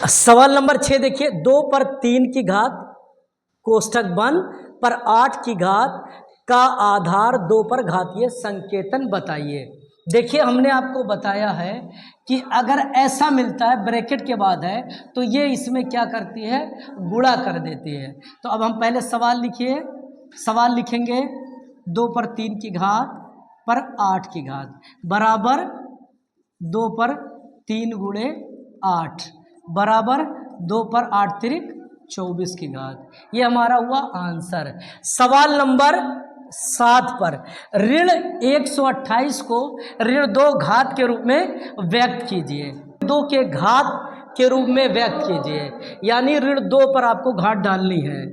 सवाल नंबर 6 देखिए, 2 पर 3 की घात कोष्ठक बंद पर 8 की घात का आधार 2 पर घातीय संकेतन बताइए। देखिए हमने आपको बताया है कि अगर ऐसा मिलता है ब्रैकेट के बाद है तो ये इसमें क्या करती है, गुणा कर देती है। तो अब हम पहले सवाल लिखिए, सवाल लिखेंगे 2 पर 3 की घात पर 8 की घात बराबर 2 पर 3 गुणे 8 बराबर 2 पर 8 तिरिक 24 की घात। ये हमारा हुआ आंसर। सवाल नंबर 7 पर ऋण 128 को ऋण 2 घात के रूप में व्यक्त कीजिए, 2 के घात के रूप में व्यक्त कीजिए, यानी ऋण 2 पर आपको घात डालनी है।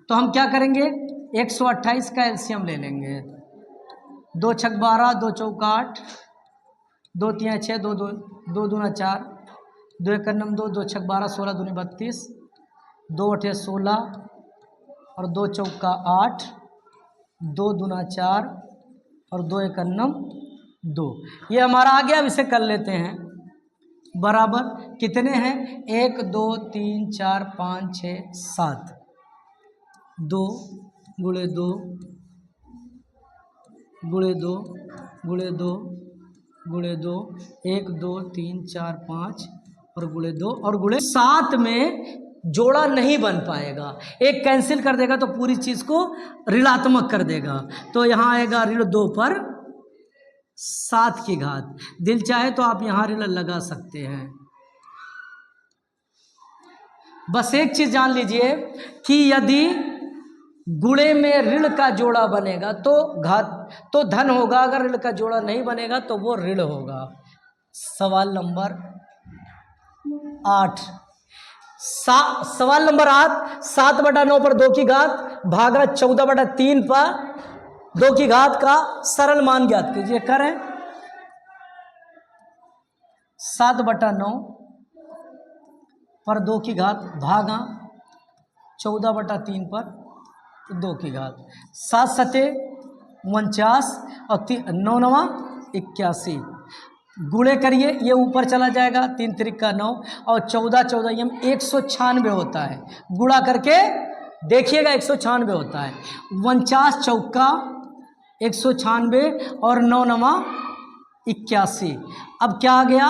तो हम क्या करेंगे, 128 का एलसीएम ले लेंगे, 2 छक 12, 2 चौक 8, 2 तिया 6, 2 दूना 4, 2 एक 9, 2 छक 12, 16 दूनी 32, 2 अठे 16 और 2 चौका 8, 2 दूना 4 और 2 एक 9 2। ये हमारा आ गया। अब इसे कर लेते हैं बराबर कितने हैं, 1 2 3 4 5 6 7, 2 गुणे 2 गुणे 2 गुणे 2 गुणे 2, 1 2 3 4 5 और गुणे 2 और गुणे 7 में जोड़ा नहीं बन पाएगा, एक कैंसिल कर देगा तो पूरी चीज को ऋणात्मक कर देगा। तो यहाँ आएगा ऋण 2 पर 7 की घात। दिल चाहे तो आप यहाँ ऋण लगा सकते हैं। बस एक चीज जान लीजिए कि यदि गुणे में ऋण का जोड़ा बनेगा तो घात तो धन होगा, अगर ऋण का जोड़ा नहीं बनेगा तो वो ऋण होगा। सवाल नंबर 8, सवाल नंबर 8, 7/9 पर 2 की घात भागा 14/3 पर 2 की घात का सरल मान ज्ञात कीजिए। करें 7/9 पर 2 की घात भागा 14/3 पर 2 की घात, 7 सते 49 और 9 नवा 81, गुणे करिए, ये ऊपर चला जाएगा, 3 त्रिक का 9 और 14 14 यम 196 होता है, गुणा करके देखिएगा 196 होता है, 49 चौका 196 और 9 नवा 81। अब क्या आ गया,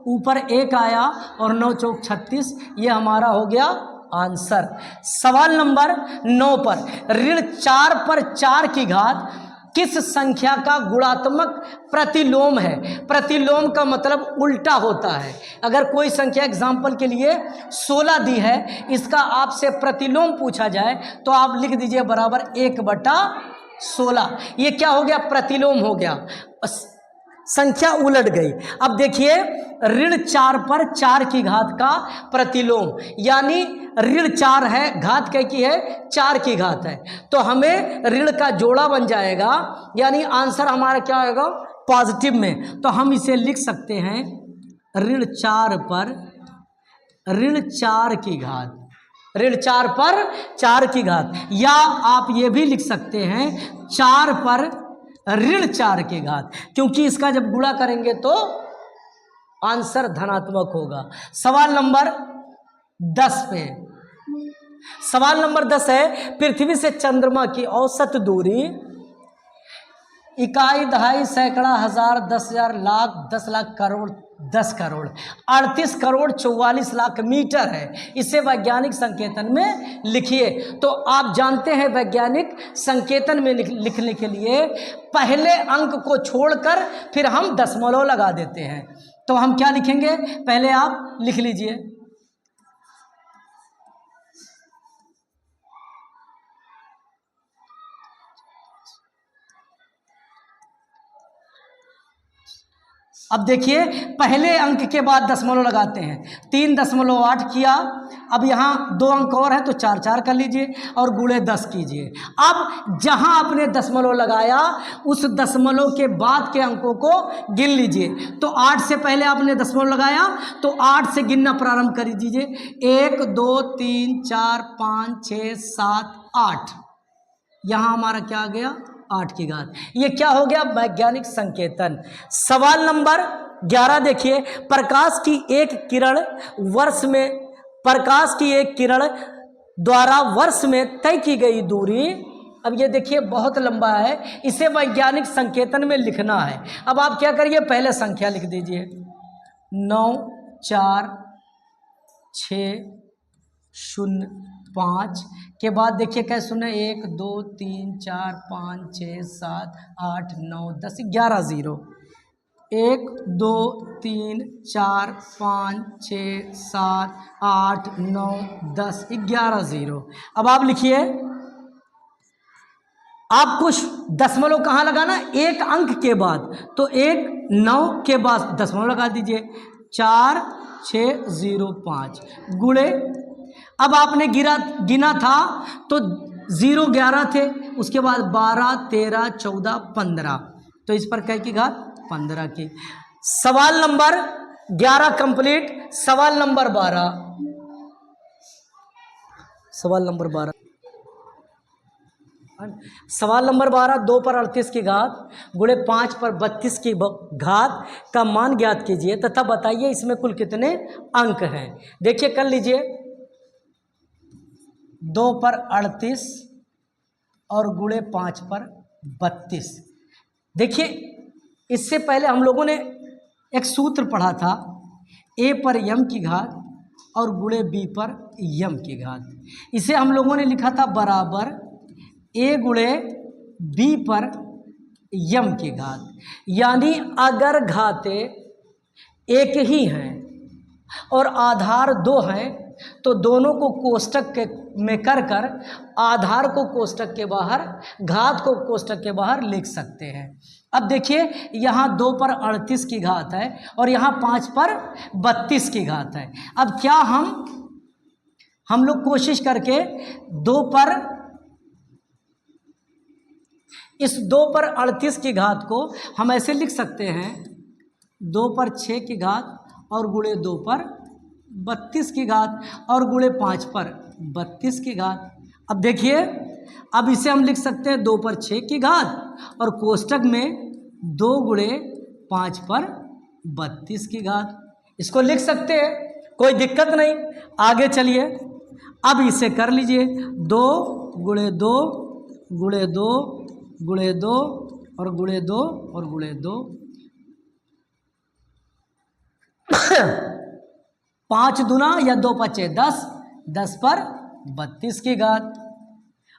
ऊपर 1 आया और 9 चौक 36, ये हमारा हो गया आंसर। सवाल नंबर 9 पर ऋण 4 पर 4 की घात किस संख्या का गुणात्मक प्रतिलोम है। प्रतिलोम का मतलब उल्टा होता है। अगर कोई संख्या एग्जाम्पल के लिए 16 दी है, इसका आपसे प्रतिलोम पूछा जाए तो आप लिख दीजिए बराबर 1/16। ये क्या हो गया, प्रतिलोम हो गया, संख्या उलट गई। अब देखिए ऋण 4 पर 4 की घात का प्रतिलोम, यानी ऋण 4 है, घात क्या की है, 4 की घात है, तो हमें ऋण का जोड़ा बन जाएगा, यानी आंसर हमारा क्या होगा, पॉजिटिव में। तो हम इसे लिख सकते हैं ऋण 4 पर ऋण 4 की घात, ऋण 4 पर 4 की घात, या आप ये भी लिख सकते हैं 4 पर ऋण 4 की घात, क्योंकि इसका जब गुणा करेंगे तो आंसर धनात्मक होगा। सवाल नंबर 10 पे, सवाल नंबर 10 है, पृथ्वी से चंद्रमा की औसत दूरी इकाई, दहाई, सैकड़ा, हजार, 10,000, लाख, 10 लाख, करोड़, 10 करोड़, 38 करोड़ 44 लाख मीटर है। इसे वैज्ञानिक संकेतन में लिखिए। तो आप जानते हैं वैज्ञानिक संकेतन में लिखने के लिए पहले अंक को छोड़कर फिर हम दशमलव लगा देते हैं। तो हम क्या लिखेंगे, पहले आप लिख लीजिए, अब देखिए पहले अंक के बाद दशमलव लगाते हैं, 3.8 किया, अब यहाँ 2 अंक और है तो 4 4 कर लीजिए और गुणे 10 कीजिए। अब जहाँ आपने दशमलव लगाया उस दशमलव के बाद के अंकों को गिन लीजिए। तो 8 से पहले आपने दशमलव लगाया तो 8 से गिनना प्रारंभ कर दीजिए, 1 2 3 4 5 6 7 8, यहाँ हमारा क्या आ गया, 8 की घात। ये क्या हो गया, वैज्ञानिक संकेतन। सवाल नंबर 11 देखिए, प्रकाश की एक किरण वर्ष में प्रकाश की एक किरण द्वारा वर्ष में तय की गई दूरी, अब ये देखिए बहुत लंबा है, इसे वैज्ञानिक संकेतन में लिखना है। अब आप क्या करिए, पहले संख्या लिख दीजिए 9 4 6 0 5 के बाद देखिए कैसे सुने 1 2 3 4 5 6 7 8 9 10 11 0, 1 2 3 4 5 6 7 8 9 10 11 0। अब आप लिखिए, आप कुछ दशमलव कहाँ लगाना, एक अंक के बाद, तो 1 9 के बाद दशमलव लगा दीजिए, 4 6 0 5 गुणे, अब आपने गिना था तो 0 11 थे, उसके बाद 12 13 14 15, तो इस पर कै की घात 15 की। सवाल नंबर 11 कंप्लीट। सवाल नंबर 12, सवाल नंबर 12, सवाल नंबर 12, 2 पर 38 की घात गुणे 5 पर 32 की घात का मान ज्ञात कीजिए तथा बताइए इसमें कुल कितने अंक हैं। देखिए कर लीजिए, 2 पर 38 और गुणे 5 पर 32। देखिए इससे पहले हम लोगों ने एक सूत्र पढ़ा था, a पर m की घात और गुणे b पर m की घात। इसे हम लोगों ने लिखा था बराबर a गुणे b पर m की घात। यानी अगर घातें एक ही हैं और आधार 2 हैं तो दोनों को कोष्टक में कर आधार को कोष्टक के बाहर, घात को कोष्टक के बाहर लिख सकते हैं। अब देखिए यहाँ 2 पर 38 की घात है और यहाँ 5 पर 32 की घात है। अब क्या हम लोग कोशिश करके 2 पर इस 2 पर 38 की घात को हम ऐसे लिख सकते हैं, 2 पर 6 की घात और गुणे 2 पर 32 की घात और गुणे 5 पर 32 की घात। अब देखिए, अब इसे हम लिख सकते हैं 2 पर 6 की घात और कोष्टक में 2 गुणे 5 पर 32 की घात। इसको लिख सकते हैं, कोई दिक्कत नहीं। आगे चलिए, अब इसे कर लीजिए, 2 गुणे 2 गुणे 2 गुणे 2 और गुणे 2 और गुणे 2 5 दूना या 2 पचे 10, 10 पर 32 की घात।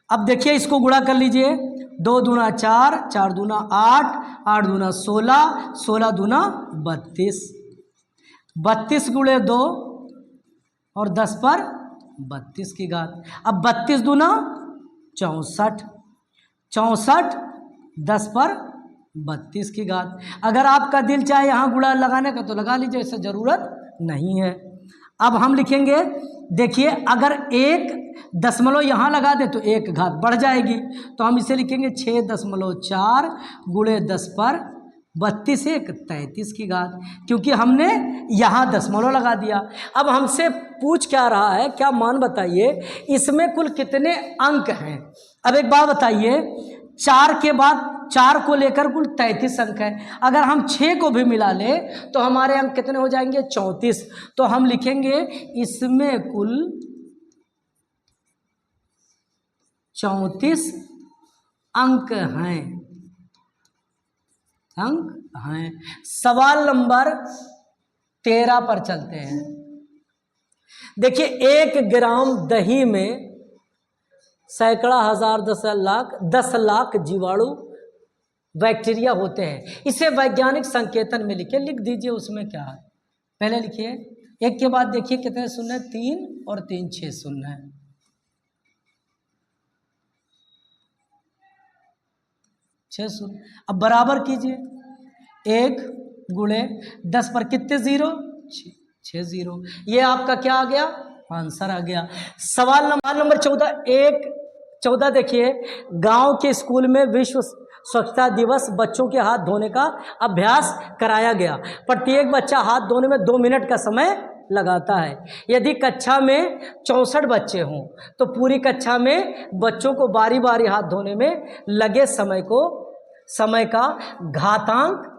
अब देखिए इसको गुणा कर लीजिए, 2 दूना 4, 4 दूना 8, 8 दूना 16, 16 दूना 32, 32 गुणे 2 और 10 पर 32 की घात। अब 32 दूना 64, 64 10 पर 32 की घात। अगर आपका दिल चाहे यहाँ गुणा लगाने का तो लगा लीजिए, इससे ज़रूरत नहीं है। अब हम लिखेंगे, देखिए अगर एक दशमलव यहाँ लगा दे तो एक घात बढ़ जाएगी, तो हम इसे लिखेंगे 6.4 गुणे 10 पर 32 1 33 की घात, क्योंकि हमने यहाँ दशमलव लगा दिया। अब हमसे पूछ क्या रहा है, क्या मान बताइए इसमें कुल कितने अंक हैं। अब एक बात बताइए, 4 के बाद 4 को लेकर कुल 33 अंक है। अगर हम 6 को भी मिला ले तो हमारे अंक कितने हो जाएंगे, 34। तो हम लिखेंगे इसमें कुल 34 अंक हैं, अंक हैं। सवाल नंबर 13 पर चलते हैं। देखिए 1 ग्राम दही में सैकड़ा हजार 10 लाख जीवाणु बैक्टीरिया होते हैं। इसे वैज्ञानिक संकेतन में लिख दीजिए, उसमें क्या है। पहले लिखिए, 1 के बाद देखिए कितने शून्य, 3 और 3 6 शून्य है। 6 शून्य। अब बराबर कीजिए, 1 गुणे 10 पर कितने 0, 6 0। ये आपका क्या आ गया, आंसर आ गया। सवाल नंबर 14 देखिए, गांव के स्कूल में विश्व स्वच्छता दिवस बच्चों के हाथ धोने का अभ्यास कराया गया। प्रत्येक बच्चा हाथ धोने में 2 मिनट का समय लगाता है। यदि कक्षा में 64 बच्चे हों तो पूरी कक्षा में बच्चों को बारी बारी हाथ धोने में लगे समय का घातांक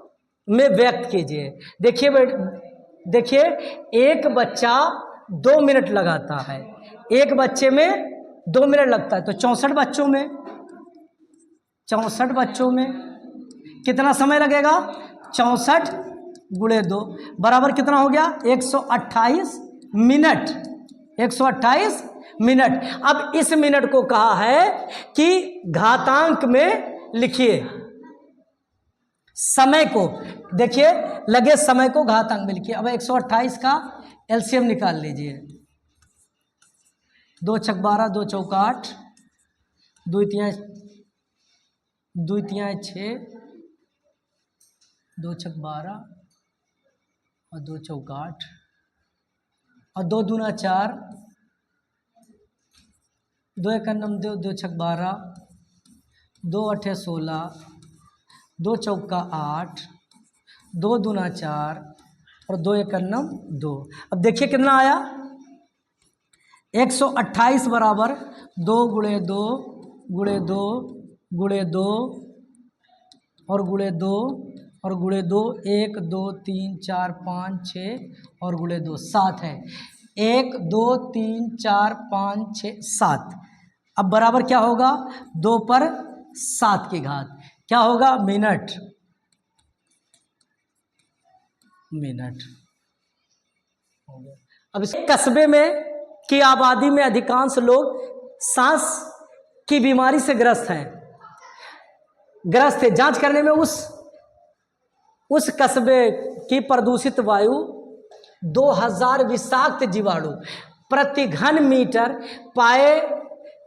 में व्यक्त कीजिए। देखिए एक बच्चा 2 मिनट लगाता है, एक बच्चे में 2 मिनट लगता है, तो 64 बच्चों में 64 बच्चों में कितना समय लगेगा? 64 गुणे 2 बराबर कितना हो गया? 128 मिनट। 128 मिनट। अब इस मिनट को कहा है कि घातांक में लिखिए। समय को देखिए, लगे समय को घातांक में लिखिए। अब 128 का एलसीएम निकाल लीजिए। 2 छक 12, 2 चौका 8, 2 तिहाई 6, 2 छक 12 और 2 चौका 8 और 2 दूना 4, 2 एक 9, 2 छक 12, 2 अठे 16, 2 चौका 8, 2 दूना 4 और 2 एक 2। अब देखिए कितना आया? 128 बराबर 2 गुणे 2 गुणे 2 गुणे 2 और गुणे 2 और गुणे 2, 1 2 3 4 5 6 और गुणे 2 7 है। 1 2 3 4 5 6 7। अब बराबर क्या होगा? 2 पर 7 की घात क्या होगा? मिनट। मिनट हो गया। अब इस कस्बे में की आबादी में अधिकांश लोग सांस की बीमारी से ग्रस्त थे। जांच करने में उस कस्बे की प्रदूषित वायु 2000 विषाक्त जीवाणु प्रति घन मीटर पाए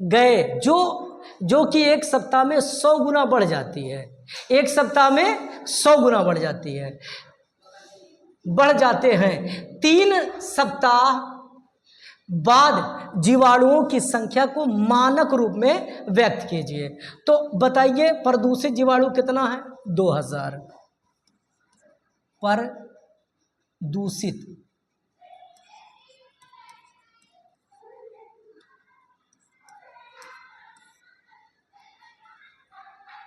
गए, जो कि एक सप्ताह में 100 गुना बढ़ जाती है। एक सप्ताह में 100 गुना बढ़ जाते हैं। 3 सप्ताह बाद जीवाणुओं की संख्या को मानक रूप में व्यक्त कीजिए। तो बताइए प्रदूषित जीवाणु कितना है? 2000 पर दूषित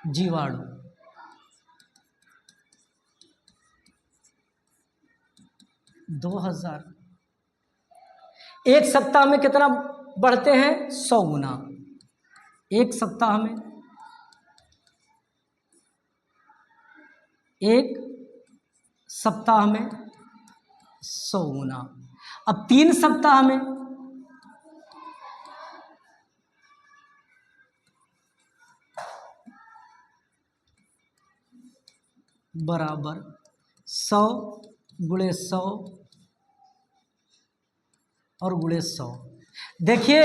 जीवाणु 2000। एक सप्ताह में कितना बढ़ते हैं? 100 गुना। एक सप्ताह में 100 गुना। अब 3 सप्ताह में बराबर 100 गुणे 100 और गुणे 100। देखिए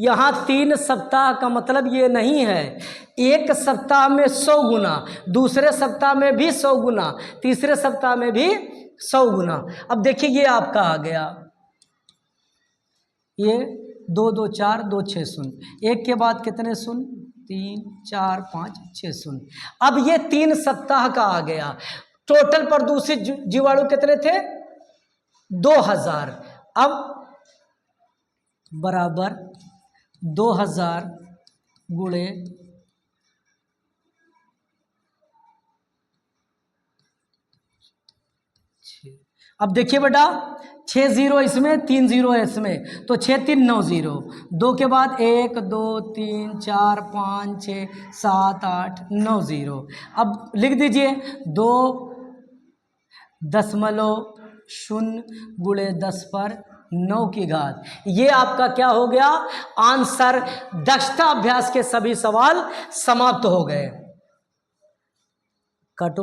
यहाँ 3 सप्ताह का मतलब ये नहीं है एक सप्ताह में 100 गुना, दूसरे सप्ताह में भी 100 गुना, तीसरे सप्ताह में भी 100 गुना। अब देखिए ये आपका आ गया, ये 2 2 4 2 6 शून्य, एक के बाद कितने शून्य? 3 4 5 6 शून्य। अब ये 3 सप्ताह का आ गया। टोटल प्रदूषित जीवाणु कितने थे? 2000। अब बराबर 2000 गुणे 6। अब देखिए बेटा 6 0 इसमें, 3 0 है इसमें, तो 6 3 9 0। 2 के बाद 1 2 3 4 5 6 7 8 9 0। अब लिख दीजिए 2.0 गुणे 10 पर 9 की घात। ये आपका क्या हो गया? आंसर। दक्षता अभ्यास के सभी सवाल समाप्त हो गए। काटो।